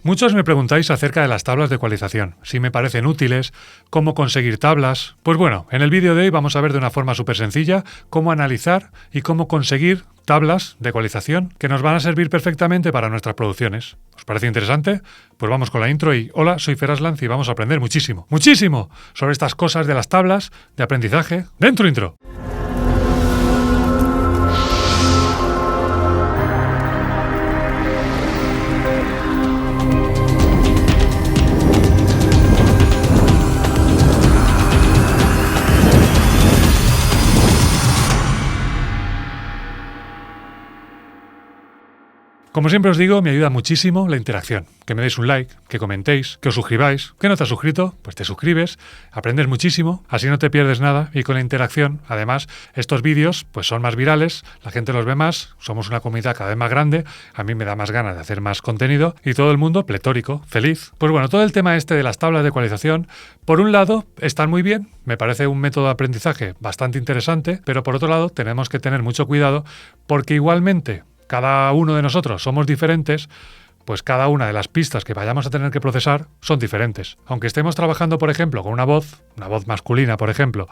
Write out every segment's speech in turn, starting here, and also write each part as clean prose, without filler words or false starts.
Muchos me preguntáis acerca de las tablas de ecualización, si me parecen útiles, cómo conseguir tablas. Pues bueno, en el vídeo de hoy vamos a ver de una forma súper sencilla cómo analizar y cómo conseguir tablas de ecualización que nos van a servir perfectamente para nuestras producciones. ¿Os parece interesante? Pues vamos con la intro y hola, soy Fer Aslanz y vamos a aprender muchísimo sobre estas cosas de las tablas de aprendizaje dentro intro. Como siempre os digo, me ayuda muchísimo la interacción. Que me deis un like, que comentéis, que os suscribáis. ¿Que no te has suscrito? Pues te suscribes, aprendes muchísimo, así no te pierdes nada. Y con la interacción, además, estos vídeos pues son más virales, la gente los ve más, somos una comunidad cada vez más grande, a mí me da más ganas de hacer más contenido y todo el mundo pletórico, feliz. Pues bueno, todo el tema este de las tablas de ecualización, por un lado, están muy bien, me parece un método de aprendizaje bastante interesante, pero por otro lado, tenemos que tener mucho cuidado porque igualmente cada uno de nosotros somos diferentes, pues cada una de las pistas que vayamos a tener que procesar son diferentes. Aunque estemos trabajando, por ejemplo, con una voz masculina, por ejemplo,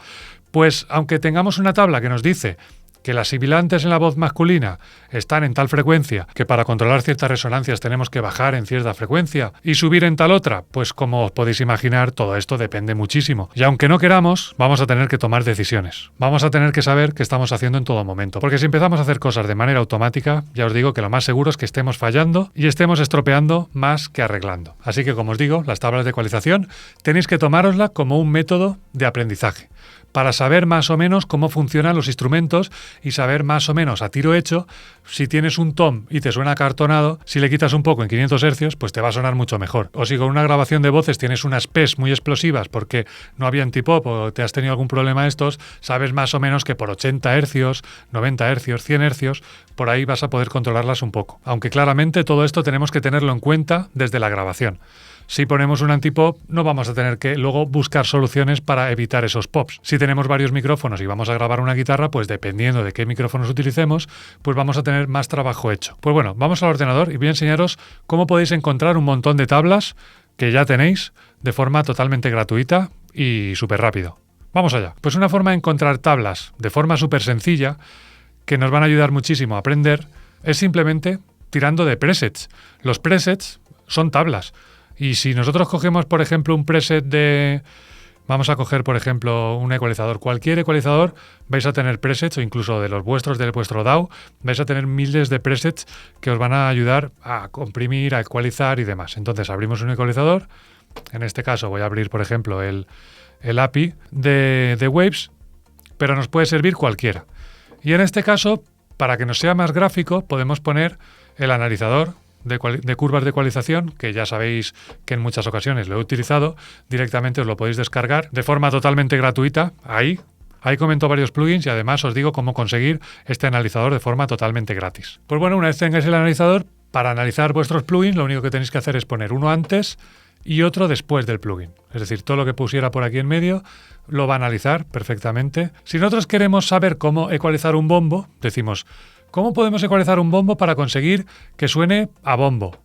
pues aunque tengamos una tabla que nos dice que las sibilantes en la voz masculina están en tal frecuencia, que para controlar ciertas resonancias tenemos que bajar en cierta frecuencia y subir en tal otra, pues como os podéis imaginar, todo esto depende muchísimo. Y aunque no queramos, vamos a tener que tomar decisiones. Vamos a tener que saber qué estamos haciendo en todo momento. Porque si empezamos a hacer cosas de manera automática, ya os digo que lo más seguro es que estemos fallando y estemos estropeando más que arreglando. Así que, como os digo, las tablas de ecualización tenéis que tomárosla como un método de aprendizaje, para saber más o menos cómo funcionan los instrumentos y saber más o menos a tiro hecho si tienes un tom y te suena acartonado, si le quitas un poco en 500 Hz, pues te va a sonar mucho mejor. O si con una grabación de voces tienes unas P's muy explosivas porque no había antipop o te has tenido algún problema de estos, sabes más o menos que por 80 Hz, 90 Hz, 100 Hz, por ahí vas a poder controlarlas un poco. Aunque claramente todo esto tenemos que tenerlo en cuenta desde la grabación. Si ponemos un antipop, no vamos a tener que luego buscar soluciones para evitar esos pops. Si tenemos varios micrófonos y vamos a grabar una guitarra, pues dependiendo de qué micrófonos utilicemos, pues vamos a tener más trabajo hecho. Pues bueno, vamos al ordenador y voy a enseñaros cómo podéis encontrar un montón de tablas que ya tenéis de forma totalmente gratuita y súper rápido. Vamos allá. Pues una forma de encontrar tablas de forma súper sencilla, que nos van a ayudar muchísimo a aprender, es simplemente tirando de presets. Los presets son tablas. Y si nosotros cogemos, por ejemplo, un preset de... Vamos a coger, por ejemplo, un ecualizador. Cualquier ecualizador vais a tener presets, o incluso de los vuestros, del vuestro DAW, vais a tener miles de presets que os van a ayudar a comprimir, a ecualizar y demás. Entonces abrimos un ecualizador. En este caso voy a abrir, por ejemplo, el API de Waves, pero nos puede servir cualquiera. Y en este caso, para que nos sea más gráfico, podemos poner el analizador de curvas de ecualización, que ya sabéis que en muchas ocasiones lo he utilizado. Directamente os lo podéis descargar de forma totalmente gratuita. Ahí comento varios plugins y además os digo cómo conseguir este analizador de forma totalmente gratis. Pues bueno, una vez tengáis el analizador, para analizar vuestros plugins lo único que tenéis que hacer es poner uno antes y otro después del plugin. Es decir, todo lo que pusiera por aquí en medio lo va a analizar perfectamente. Si nosotros queremos saber cómo ecualizar un bombo, decimos: ¿cómo podemos ecualizar un bombo para conseguir que suene a bombo?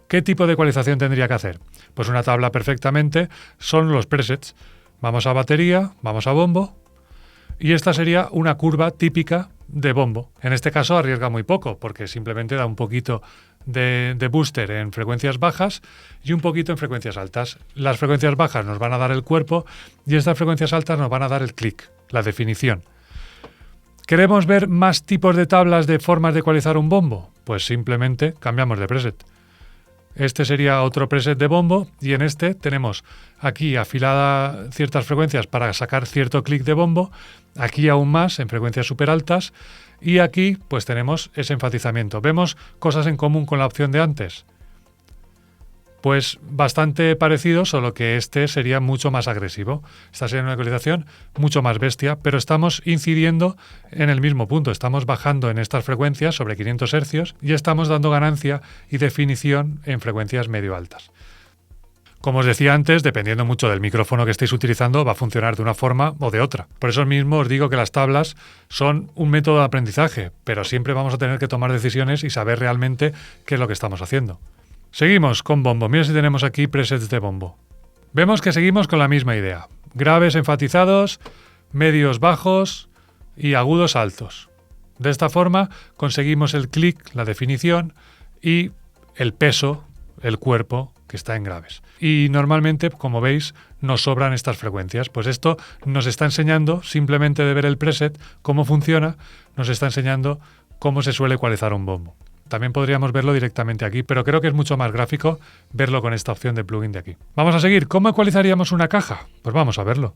¿Qué tipo de ecualización tendría que hacer? Pues una tabla perfectamente son los presets. Vamos a batería, vamos a bombo, y esta sería una curva típica de bombo. En este caso arriesga muy poco, porque simplemente da un poquito de booster en frecuencias bajas y un poquito en frecuencias altas. Las frecuencias bajas nos van a dar el cuerpo y estas frecuencias altas nos van a dar el click, la definición. ¿Queremos ver más tipos de tablas de formas de ecualizar un bombo? Pues simplemente cambiamos de preset. Este sería otro preset de bombo y en este tenemos aquí afilada ciertas frecuencias para sacar cierto clic de bombo, aquí aún más en frecuencias súper altas y aquí pues tenemos ese enfatizamiento. ¿Vemos cosas en común con la opción de antes? Pues bastante parecido, solo que este sería mucho más agresivo. Esta sería una ecualización mucho más bestia, pero estamos incidiendo en el mismo punto. Estamos bajando en estas frecuencias sobre 500 Hz y estamos dando ganancia y definición en frecuencias medio altas. Como os decía antes, dependiendo mucho del micrófono que estéis utilizando, va a funcionar de una forma o de otra. Por eso mismo os digo que las tablas son un método de aprendizaje, pero siempre vamos a tener que tomar decisiones y saber realmente qué es lo que estamos haciendo. Seguimos con bombo. Mira si tenemos aquí presets de bombo. Vemos que seguimos con la misma idea. Graves enfatizados, medios bajos y agudos altos. De esta forma conseguimos el clic, la definición y el peso, el cuerpo que está en graves. Y normalmente, como veis, nos sobran estas frecuencias. Pues esto nos está enseñando, simplemente de ver el preset, cómo funciona, nos está enseñando cómo se suele ecualizar un bombo. También podríamos verlo directamente aquí, pero creo que es mucho más gráfico verlo con esta opción de plugin de aquí. Vamos a seguir. ¿Cómo ecualizaríamos una caja? Pues vamos a verlo.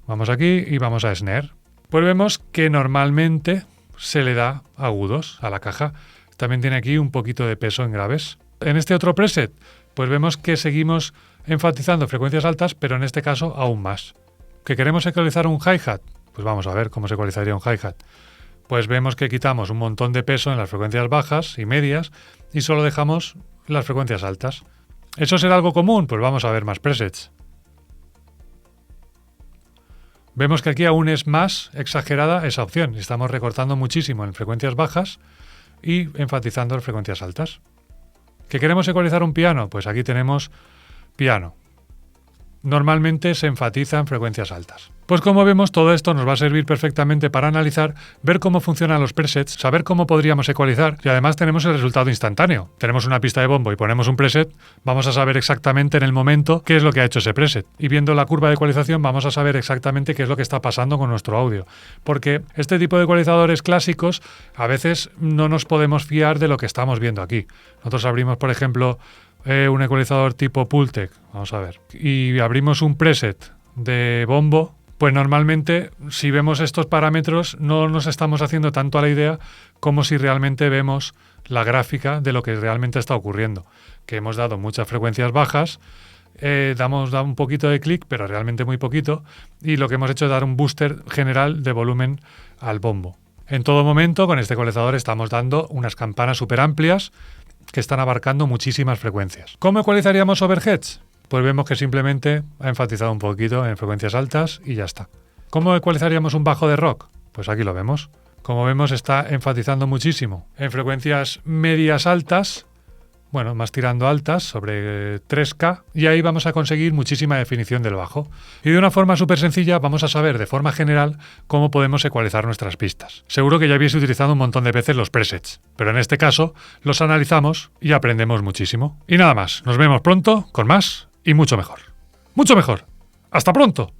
Vamos aquí y vamos a Snare. Pues vemos que normalmente se le da agudos a la caja. También tiene aquí un poquito de peso en graves. En este otro preset, pues vemos que seguimos enfatizando frecuencias altas, pero en este caso aún más. ¿Que queremos ecualizar un hi-hat? Pues vamos a ver cómo se ecualizaría un hi-hat. Pues vemos que quitamos un montón de peso en las frecuencias bajas y medias y solo dejamos las frecuencias altas. ¿Eso será algo común? Pues vamos a ver más presets. Vemos que aquí aún es más exagerada esa opción. Estamos recortando muchísimo en frecuencias bajas y enfatizando en frecuencias altas. ¿Que queremos ecualizar un piano? Pues aquí tenemos piano. Normalmente se enfatiza en frecuencias altas. Pues como vemos, todo esto nos va a servir perfectamente para analizar, ver cómo funcionan los presets, saber cómo podríamos ecualizar y además tenemos el resultado instantáneo. Tenemos una pista de bombo y ponemos un preset, vamos a saber exactamente en el momento qué es lo que ha hecho ese preset. Y viendo la curva de ecualización vamos a saber exactamente qué es lo que está pasando con nuestro audio. Porque este tipo de ecualizadores clásicos a veces no nos podemos fiar de lo que estamos viendo aquí. Nosotros abrimos, por ejemplo, un ecualizador tipo Pultec, vamos a ver, y abrimos un preset de bombo, pues normalmente si vemos estos parámetros no nos estamos haciendo tanto a la idea como si realmente vemos la gráfica de lo que realmente está ocurriendo, que hemos dado muchas frecuencias bajas, damos un poquito de clic, pero realmente muy poquito, y lo que hemos hecho es dar un booster general de volumen al bombo. En todo momento con este ecualizador estamos dando unas campanas súper amplias que están abarcando muchísimas frecuencias. ¿Cómo ecualizaríamos overheads? Pues vemos que simplemente ha enfatizado un poquito en frecuencias altas y ya está. ¿Cómo ecualizaríamos un bajo de rock? Pues aquí lo vemos. Como vemos, está enfatizando muchísimo en frecuencias medias altas, bueno, más tirando altas, sobre 3K, y ahí vamos a conseguir muchísima definición del bajo. Y de una forma súper sencilla vamos a saber de forma general cómo podemos ecualizar nuestras pistas. Seguro que ya habéis utilizado un montón de veces los presets, pero en este caso los analizamos y aprendemos muchísimo. Y nada más, nos vemos pronto con más y mucho mejor. ¡Mucho mejor! ¡Hasta pronto!